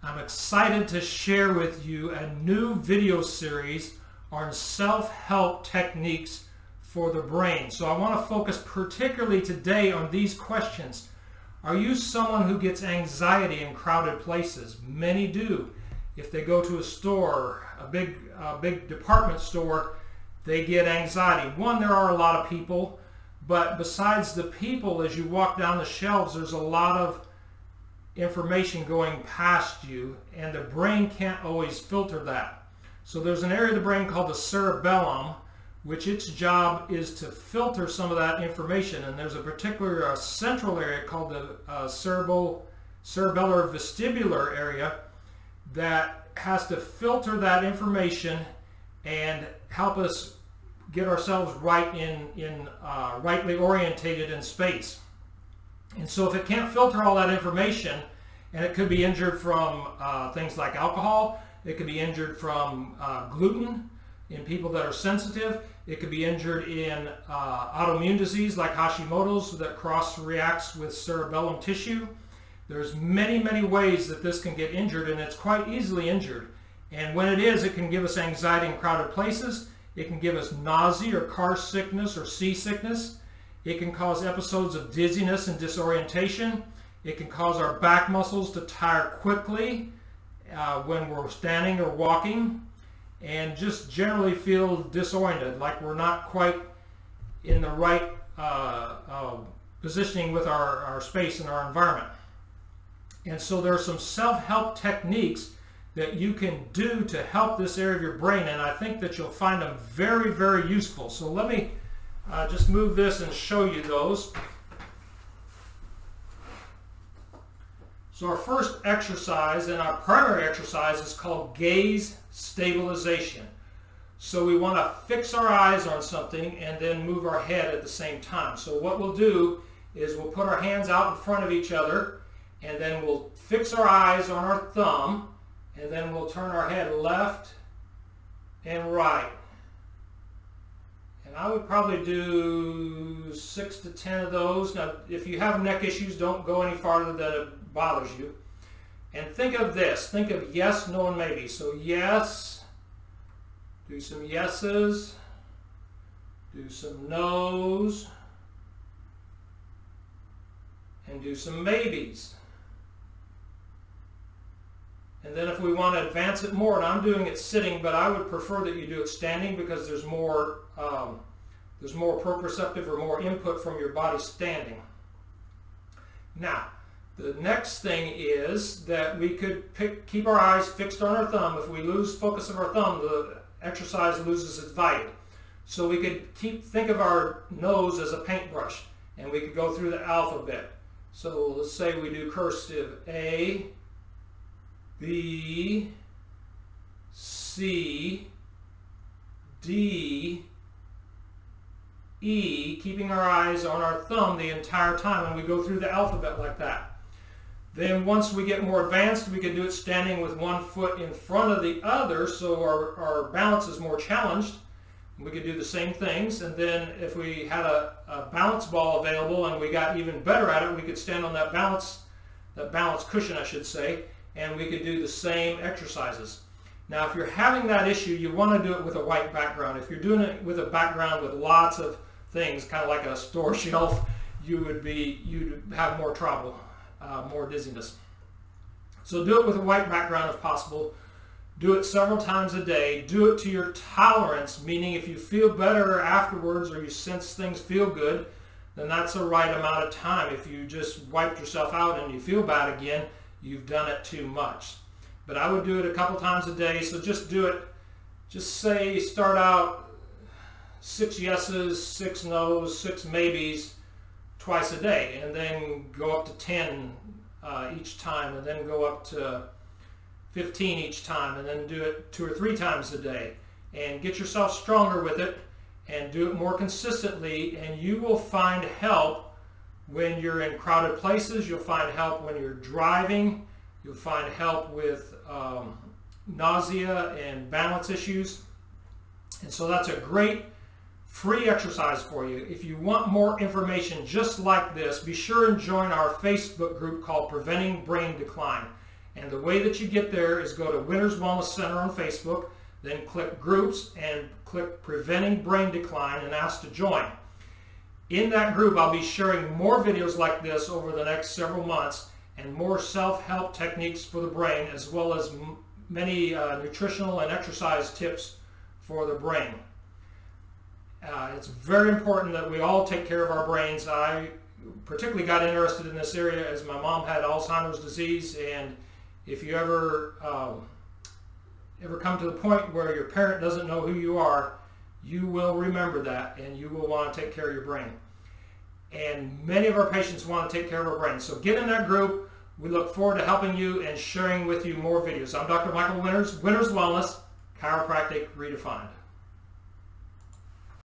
I'm excited to share with you a new video series on self-help techniques for the brain. So I want to focus particularly today on these questions. Are you someone who gets anxiety in crowded places? Many do. If they go to a store, a big department store, they get anxiety. One, there are a lot of people, but besides the people, as you walk down the shelves, there's a lot of information going past you, and the brain can't always filter that. So there's an area of the brain called the cerebellum, which its job is to filter some of that information, and there's a particular central area called the cerebellar vestibular area that has to filter that information and help us get ourselves right rightly orientated in space. And so if it can't filter all that information, and it could be injured from things like alcohol, it could be injured from gluten in people that are sensitive, it could be injured in autoimmune disease like Hashimoto's that cross-reacts with cerebellum tissue. There's many ways that this can get injured, and it's quite easily injured. And when it is, it can give us anxiety in crowded places. It can give us nausea or car sickness or seasickness. It can cause episodes of dizziness and disorientation. It can cause our back muscles to tire quickly when we're standing or walking, and just generally feel disoriented, like we're not quite in the right positioning with our space and our environment. And so there are some self-help techniques that you can do to help this area of your brain, and I think that you'll find them very useful. So let me just move this and show you those. So our first exercise, and our primary exercise, is called gaze stabilization. So we want to fix our eyes on something and then move our head at the same time. So what we'll do is we'll put our hands out in front of each other, and then we'll fix our eyes on our thumb, and then we'll turn our head left and right. And I would probably do 6 to 10 of those. Now, if you have neck issues, don't go any farther than it bothers you. And think of this. Think of yes, no, and maybe. So yes, do some yeses, do some no's, and do some maybes. And then if we want to advance it more, and I'm doing it sitting, but I would prefer that you do it standing because there's more proprioceptive or more input from your body standing. Now, the next thing is that we could keep our eyes fixed on our thumb. If we lose focus of our thumb, the exercise loses its value. So we could think of our nose as a paintbrush, and we could go through the alphabet. So let's say we do cursive A, B, C, D, E, keeping our eyes on our thumb the entire time, and we go through the alphabet like that. Then once we get more advanced, we can do it standing with one foot in front of the other, so our balance is more challenged. We could do the same things, and then if we had a balance ball available and we got even better at it, we could stand on that balance cushion, I should say, and we could do the same exercises. Now, if you're having that issue, you want to do it with a white background. If you're doing it with a background with lots of things, kind of like a store shelf, you'd have more trouble, more dizziness. So do it with a white background if possible. Do it several times a day. Do it to your tolerance, meaning if you feel better afterwards or you sense things feel good, then that's the right amount of time. If you just wiped yourself out and you feel bad again, you've done it too much. But I would do it a couple times a day, so just do it. Just say, start out 6 yeses, 6 no's, 6 maybes twice a day, and then go up to 10 each time, and then go up to 15 each time, and then do it 2 or 3 times a day. And get yourself stronger with it, and do it more consistently, and you will find help when you're in crowded places. You'll find help when you're driving. You'll find help with nausea and balance issues. And so that's a great free exercise for you. If you want more information just like this, be sure and join our Facebook group called Preventing Brain Decline. And the way that you get there is go to Winners Wellness Center on Facebook, then click Groups and click Preventing Brain Decline and ask to join. In that group, I'll be sharing more videos like this over the next several months and more self-help techniques for the brain, as well as many nutritional and exercise tips for the brain. It's very important that we all take care of our brains. I particularly got interested in this area as my mom had Alzheimer's disease, and if you ever come to the point where your parent doesn't know who you are, you will remember that and you will want to take care of your brain. And many of our patients want to take care of our brain. So get in that group. We look forward to helping you and sharing with you more videos. I'm Dr. Michael Winners, Winners Wellness, Chiropractic Redefined.